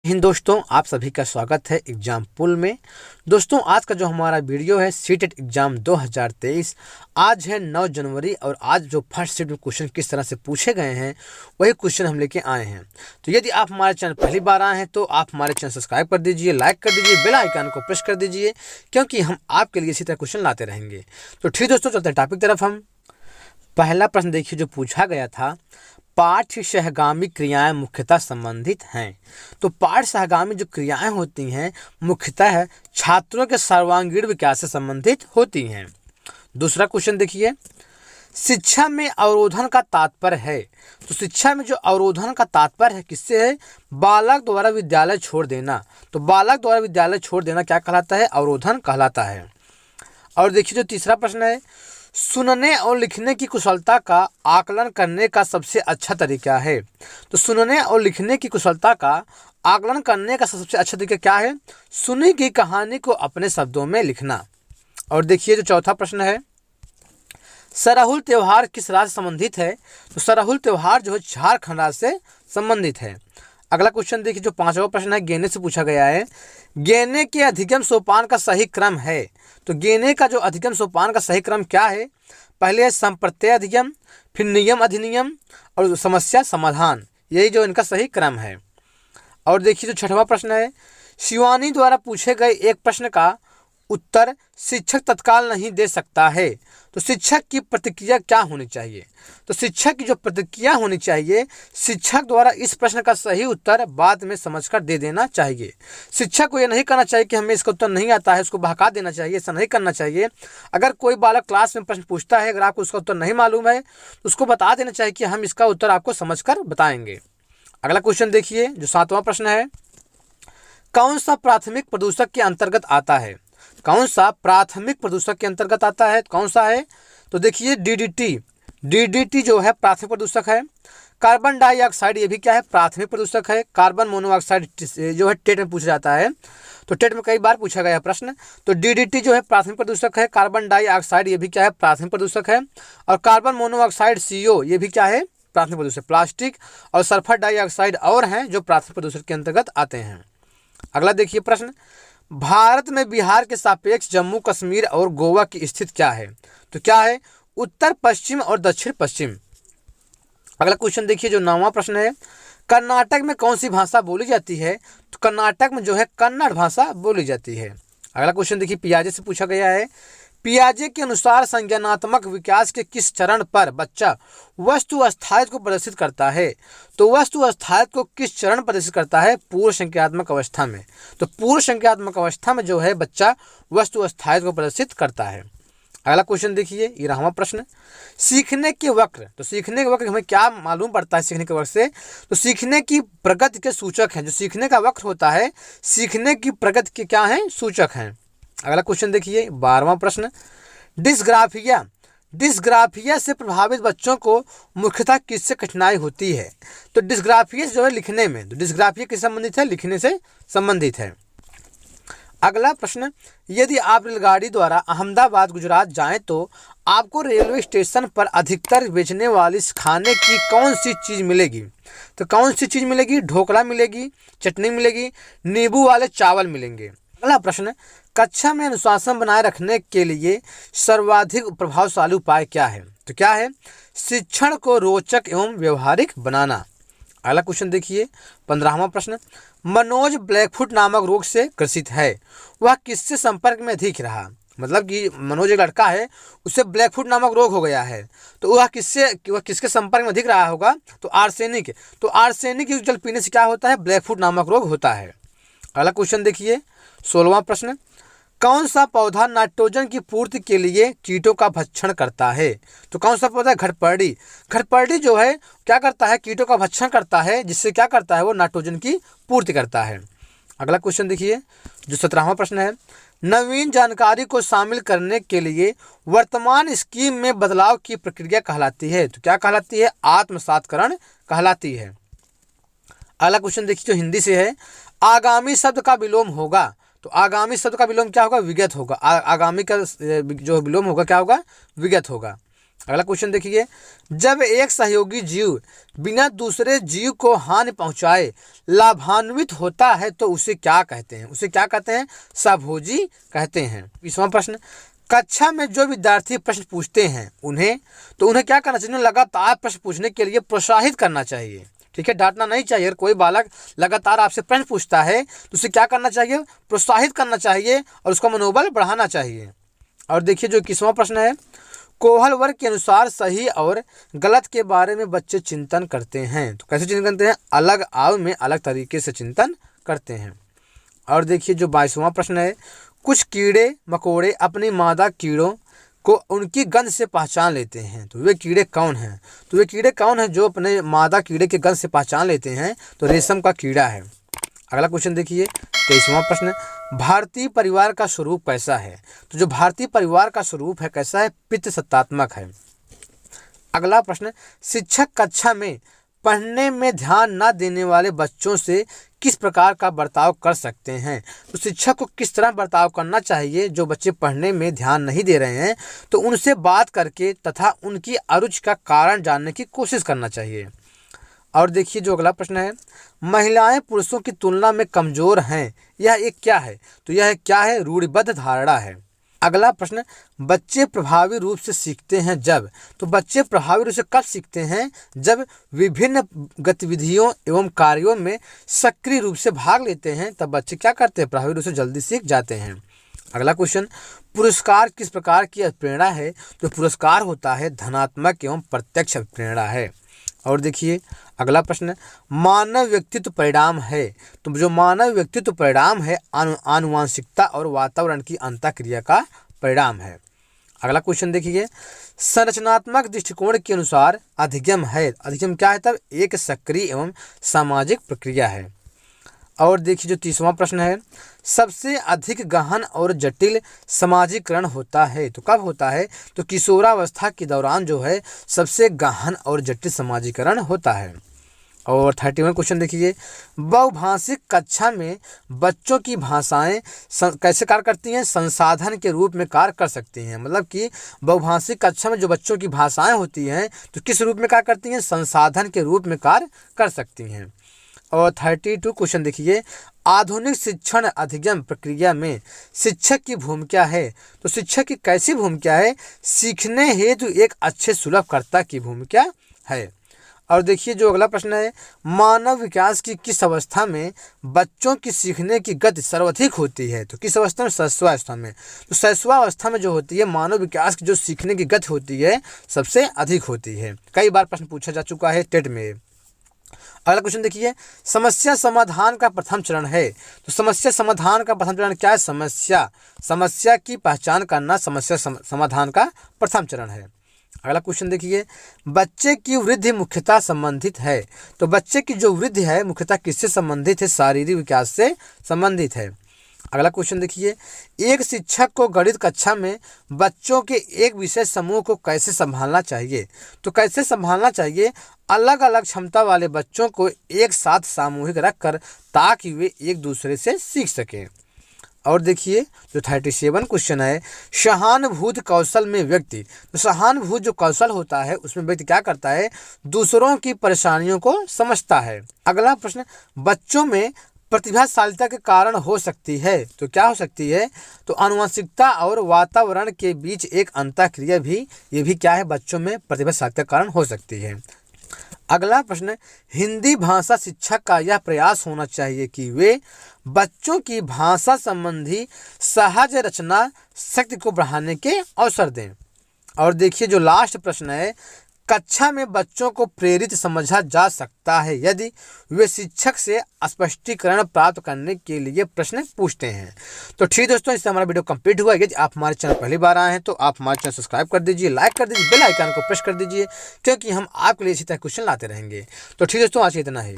हिंद दोस्तों, आप सभी का स्वागत है एग्जाम पुल में। दोस्तों, आज का जो हमारा वीडियो है सीटेट एग्जाम 2023। आज है 9 जनवरी और आज जो फर्स्ट सेट में क्वेश्चन किस तरह से पूछे गए हैं वही क्वेश्चन हम लेके आए हैं। तो यदि आप हमारे चैनल पहली बार आए हैं तो आप हमारे चैनल सब्सक्राइब कर दीजिए, लाइक कर दीजिए, बेल आइकन को प्रेस कर दीजिए, क्योंकि हम आपके लिए इसी तरह क्वेश्चन लाते रहेंगे। तो ठीक दोस्तों, चलते हैं टॉपिक तरफ। हम पहला प्रश्न देखिए जो पूछा गया था, पाठ्य सहगामी क्रियाएं मुख्यतः संबंधित हैं। तो पाठ्य सहगामी जो क्रियाएं होती हैं मुख्यतः छात्रों के सर्वांगीण विकास से संबंधित होती हैं। दूसरा क्वेश्चन देखिए, शिक्षा में अवरोधन का तात्पर्य है। तो शिक्षा में जो अवरोधन का तात्पर्य है किससे है? बालक द्वारा विद्यालय छोड़ देना। तो बालक द्वारा विद्यालय छोड़ देना क्या कहलाता है? अवरोधन कहलाता है। और देखिए जो तीसरा प्रश्न है, सुनने और लिखने की कुशलता का आकलन करने का सबसे अच्छा तरीका है। तो सुनने और लिखने की कुशलता का आकलन करने का सबसे अच्छा तरीका क्या है? सुनी की कहानी को अपने शब्दों में लिखना। और देखिए जो चौथा प्रश्न है, सरहुल त्यौहार किस राज्य से संबंधित है? तो सरहुल त्यौहार जो है झारखंड राज्य से संबंधित है। अगला क्वेश्चन देखिए जो पांचवा प्रश्न है, गेने से पूछा गया है। गेने के अधिगम सोपान का सही क्रम है। तो गेने का जो अधिगम सोपान का सही क्रम क्या है? पहले है संप्रत्यय अधिगम, फिर नियम अधिनियम और समस्या समाधान, यही जो इनका सही क्रम है। और देखिए जो छठवां प्रश्न है, शिवानी द्वारा पूछे गए एक प्रश्न का उत्तर शिक्षक तत्काल नहीं दे सकता है। तो शिक्षक की प्रतिक्रिया क्या होनी चाहिए? तो शिक्षक की जो प्रतिक्रिया होनी चाहिए, शिक्षक द्वारा इस प्रश्न का सही उत्तर बाद में समझकर दे देना चाहिए। शिक्षक को यह नहीं करना चाहिए कि हमें इसका उत्तर नहीं आता है, उसको बहका देना चाहिए, ऐसा नहीं करना चाहिए। अगर कोई बालक क्लास में प्रश्न पूछता है, अगर आपको उसका उत्तर नहीं मालूम है तो उसको बता देना चाहिए कि हम इसका उत्तर आपको समझकर बताएंगे। अगला क्वेश्चन देखिए जो सातवां प्रश्न है, कौन सा प्राथमिक प्रदूषक के अंतर्गत आता है? कौन सा प्राथमिक प्रदूषक के अंतर्गत आता है? कौन सा है? तो देखिए डीडीटी जो है प्राथमिक प्रदूषक है। कार्बन डाइऑक्साइड ये भी क्या है? प्राथमिक प्रदूषक है। कार्बन मोनोऑक्साइड जो है टेट में पूछा जाता है, तो टेट में कई बार पूछा गया प्रश्न। तो डीडीटी जो है प्राथमिक प्रदूषक है। कार्बन डाइऑक्साइड ये भी क्या है? प्राथमिक प्रदूषक है। और कार्बन मोनोऑक्साइड CO ये भी क्या है? प्राथमिक प्रदूषक। प्लास्टिक और सल्फर डाइऑक्साइड और हैं जो प्राथमिक प्रदूषक के अंतर्गत आते हैं। अगला देखिए प्रश्न, भारत में बिहार के सापेक्ष जम्मू कश्मीर और गोवा की स्थिति क्या है? तो क्या है? उत्तर पश्चिम और दक्षिण पश्चिम। अगला क्वेश्चन देखिए जो 9वां प्रश्न है, कर्नाटक में कौन सी भाषा बोली जाती है? तो कर्नाटक में जो है कन्नड़ भाषा बोली जाती है। अगला क्वेश्चन देखिए पियाजे से पूछा गया है, पियाजे के अनुसार संज्ञानात्मक विकास के किस चरण पर बच्चा वस्तु अस्थायित्व को प्रदर्शित करता है? तो वस्तु अस्थायित्व को किस चरण प्रदर्शित करता है? पूर्व संज्ञानात्मक अवस्था में। तो पूर्व संज्ञानात्मक अवस्था में जो है बच्चा वस्तु अस्थायित्व को प्रदर्शित करता है। अगला क्वेश्चन देखिए 11वां प्रश्न, सीखने के वक्र। तो सीखने के वक्र हमें क्या मालूम पड़ता है सीखने के वक्र से? तो सीखने की प्रगति के सूचक हैं। जो सीखने का वक्र होता है, सीखने की प्रगति के क्या हैं? सूचक हैं। अगला क्वेश्चन देखिए 12वां प्रश्न, डिस्ग्राफिया से प्रभावित बच्चों को मुख्यतः किससे कठिनाई होती है? तो डिस्ग्राफिया जो है लिखने में। तो डिस्ग्राफिया किससे संबंधित है? लिखने से संबंधित है। अगला प्रश्न, यदि आप रेलगाड़ी द्वारा अहमदाबाद गुजरात जाएं तो आपको रेलवे स्टेशन पर अधिकतर बेचने वाली खाने की कौन सी चीज़ मिलेगी? तो कौन सी चीज़ मिलेगी? ढोकला मिलेगी, चटनी मिलेगी, नींबू वाले चावल मिलेंगे। अगला प्रश्न, कक्षा में अनुशासन बनाए रखने के लिए सर्वाधिक प्रभावशाली उपाय क्या है? तो क्या है? शिक्षण को रोचक एवं व्यवहारिक बनाना। अगला क्वेश्चन देखिए 15वां प्रश्न, मनोज ब्लैकफुट नामक रोग से ग्रसित है, वह किससे संपर्क में अधिक रहा? मतलब कि मनोज एक लड़का है, उससे ब्लैकफुट नामक रोग हो गया है, तो वह किसके संपर्क में अधिक रहा होगा? तो आर्सेनिक। तो आर्सेनिक युक्त जल पीने से क्या होता है? ब्लैकफुट नामक रोग होता है। अगला क्वेश्चन देखिए 16वां प्रश्न, कौन सा पौधा नाइट्रोजन की पूर्ति के लिए कीटों का भक्षण करता है? तो कौन सा पौधा? घटपर्डी जो है क्या करता है? कीटों का भक्षण करता है, जिससे क्या करता है? वो नाइट्रोजन की पूर्ति करता है। अगला क्वेश्चन देखिए जो 17वां प्रश्न है, नवीन जानकारी को शामिल करने के लिए वर्तमान स्कीम में बदलाव की प्रक्रिया कहलाती है। तो क्या कहलाती है? आत्मसातकरण कहलाती है। अगला क्वेश्चन देखिए जो हिंदी से है, आगामी शब्द का विलोम होगा। तो आगामी शब्द का विलोम क्या होगा? विगत होगा। आगामी का जो विलोम होगा क्या होगा? विगत होगा। अगला क्वेश्चन देखिए, जब एक सहयोगी जीव बिना दूसरे जीव को हानि पहुंचाए लाभान्वित होता है तो उसे क्या कहते हैं? उसे क्या कहते हैं? सहभोजी कहते हैं। 20वां प्रश्न, कक्षा में जो विद्यार्थी प्रश्न पूछते हैं उन्हें क्या करना चाहिए? लगातार प्रश्न पूछने के लिए प्रोत्साहित करना चाहिए। ठीक है, डांटना नहीं चाहिए। अगर कोई बालक लगातार आपसे प्रश्न पूछता है तो उसे क्या करना चाहिए? प्रोत्साहित करना चाहिए और उसका मनोबल बढ़ाना चाहिए। और देखिए जो 21वां प्रश्न है, कोहल वर्ग के अनुसार सही और गलत के बारे में बच्चे चिंतन करते हैं। तो कैसे चिंतन करते हैं? अलग आव में अलग तरीके से चिंतन करते हैं। और देखिए जो 22वां प्रश्न है, कुछ कीड़े मकोड़े अपनी मादा कीड़ों को उनकी गंध से पहचान लेते हैं। तो वे कीड़े कौन हैं? तो वे कीड़े कौन हैं जो अपने मादा कीड़े के गंध से पहचान लेते हैं? तो रेशम का कीड़ा है। अगला क्वेश्चन देखिए, 23वां प्रश्न, भारतीय परिवार का स्वरूप कैसा है? तो जो भारतीय परिवार का स्वरूप है कैसा है? पितृसत्तात्मक है। अगला प्रश्न, शिक्षक कक्षा में पढ़ने में ध्यान न देने वाले बच्चों से किस प्रकार का बर्ताव कर सकते हैं? तो शिक्षक को किस तरह बर्ताव करना चाहिए? जो बच्चे पढ़ने में ध्यान नहीं दे रहे हैं तो उनसे बात करके तथा उनकी अरुचि का कारण जानने की कोशिश करना चाहिए। और देखिए जो अगला प्रश्न है, महिलाएं पुरुषों की तुलना में कमजोर हैं, यह एक क्या है? तो यह क्या है? रूढ़िबद्ध धारणा है। अगला प्रश्न, बच्चे प्रभावी रूप से सीखते हैं जब? तो बच्चे प्रभावी रूप से कब सीखते हैं? जब विभिन्न गतिविधियों एवं कार्यों में सक्रिय रूप से भाग लेते हैं तब बच्चे क्या करते हैं? प्रभावी रूप से जल्दी सीख जाते हैं। अगला क्वेश्चन, पुरस्कार किस प्रकार की प्रेरणा है? तो पुरस्कार होता है धनात्मक एवं प्रत्यक्ष प्रेरणा है। और देखिए अगला प्रश्न, मानव व्यक्तित्व परिणाम है। तो जो मानव व्यक्तित्व परिणाम है आनुवांशिकता और वातावरण की अंतःक्रिया का परिणाम है। अगला क्वेश्चन देखिए, संरचनात्मक दृष्टिकोण के अनुसार अधिगम है। अधिगम क्या है? तब एक सक्रिय एवं सामाजिक प्रक्रिया है। और देखिए जो 30वां प्रश्न है, सबसे अधिक गहन और जटिल समाजीकरण होता है। तो कब होता है? तो किशोरावस्था के दौरान जो है सबसे गहन और जटिल समाजीकरण होता है। और 31वां क्वेश्चन देखिए, बहुभाषिक कक्षा में बच्चों की भाषाएं कैसे कार्य करती हैं? संसाधन के रूप में कार्य कर सकती हैं। मतलब कि बहुभाषिक कक्षा में जो बच्चों की भाषाएं होती हैं तो किस रूप में कार्य करती हैं? संसाधन के रूप में कार्य कर सकती हैं। और 32 क्वेश्चन देखिए, आधुनिक शिक्षण अधिगम प्रक्रिया में शिक्षक की भूमिका है। तो शिक्षक की कैसी भूमिका है? सीखने हेतु एक अच्छे सुलभकर्ता की भूमिका है। और देखिए जो अगला प्रश्न है, मानव विकास की किस अवस्था में बच्चों की सीखने की गति सर्वाधिक होती है? तो किस अवस्था में? शैशवावस्था में। तो शैशवावस्था में जो होती है मानव विकास की जो सीखने की गति होती है सबसे अधिक होती है। कई बार प्रश्न पूछा जा चुका है टेट में। अगला क्वेश्चन देखिए, समस्या समाधान का प्रथम चरण है। तो समस्या समाधान का प्रथम चरण क्या है? समस्या की पहचान करना समस्या समाधान का प्रथम चरण है। अगला क्वेश्चन देखिए, बच्चे की वृद्धि मुख्यतः संबंधित है। तो बच्चे की जो वृद्धि है मुख्यतः किससे संबंधित है? शारीरिक विकास से संबंधित है। अगला क्वेश्चन देखिए, एक शिक्षक को गणित कक्षा में बच्चों के एक विशेष समूह को कैसे संभालना चाहिए? तो कैसे संभालना चाहिए? अलग अलग क्षमता वाले बच्चों को एक साथ सामूहिक रखकर ताकि वे एक दूसरे से सीख सकें। और देखिए जो 37 क्वेश्चन है, सहानुभूत कौशल में व्यक्ति। तो सहानुभूत जो कौशल होता है उसमें व्यक्ति क्या करता है? दूसरों की परेशानियों को समझता है। अगला प्रश्न, बच्चों में प्रतिभाशालिता के कारण हो सकती है। तो क्या हो सकती है? तो आनुवंशिकता और वातावरण के बीच एक अंतःक्रिया भी, ये भी क्या है? बच्चों में प्रतिभाशालिता के कारण हो सकती है। अगला प्रश्न, हिंदी भाषा शिक्षक का यह प्रयास होना चाहिए कि वे बच्चों की भाषा संबंधी सहज रचना शक्ति को बढ़ाने के अवसर दें। और देखिए जो लास्ट प्रश्न है, कक्षा में बच्चों को प्रेरित समझा जा सकता है यदि वे शिक्षक से स्पष्टीकरण प्राप्त करने के लिए प्रश्न पूछते हैं। तो ठीक दोस्तों, इससे हमारा वीडियो कंप्लीट हुआ। यदि आप हमारे चैनल पहली बार आए हैं तो आप हमारे चैनल सब्सक्राइब कर दीजिए, लाइक कर दीजिए, बेल आइकन को प्रेस कर दीजिए, क्योंकि हम आपके लिए इसी तरह क्वेश्चन लाते रहेंगे। तो ठीक दोस्तों, आज इतना ही।